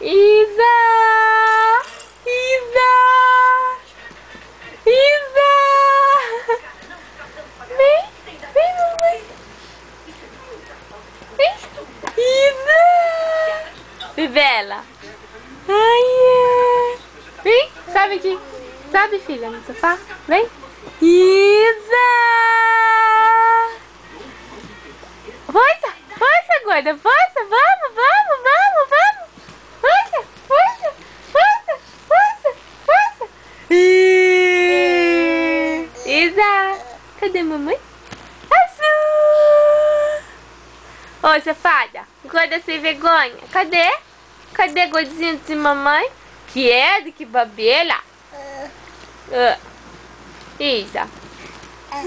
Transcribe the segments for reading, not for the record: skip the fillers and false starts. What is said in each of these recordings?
Isa! Isa! Isa! Vem! Vem, mamãe! Vem! Isa! Bibela! Ai, é. Vem! Sobe aqui! Sobe, filha, no sofá! Vem! Isa! Força! Força, gorda! Força! Vamos, vamos, vamos, vamos! Força! Força! Força! Força! Força! Isa! Cadê mamãe? Azul! Ô, safada! Gorda sem vergonha! Cadê? Cadê gordinho de mamãe? Que é de que babela? Isa! Ai,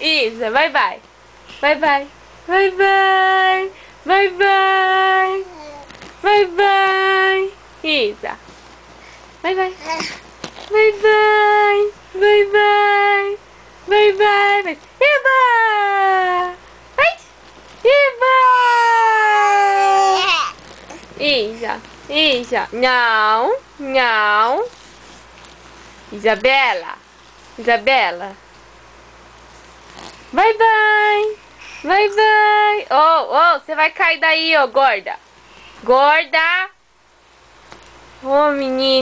Isa, vai, vai. Vai, vai. Vai, vai. Vai, vai. Vai, vai. Isa. Vai, vai. Vai, vai. Vai, vai. Vai, vai. Vai. Eba! Vai. Eba! Isa. Isa. Não. Não. Isabela. Isabela. Vai, vai. Vai, vai. Oh, você vai cair daí, gorda. Gorda. Menina.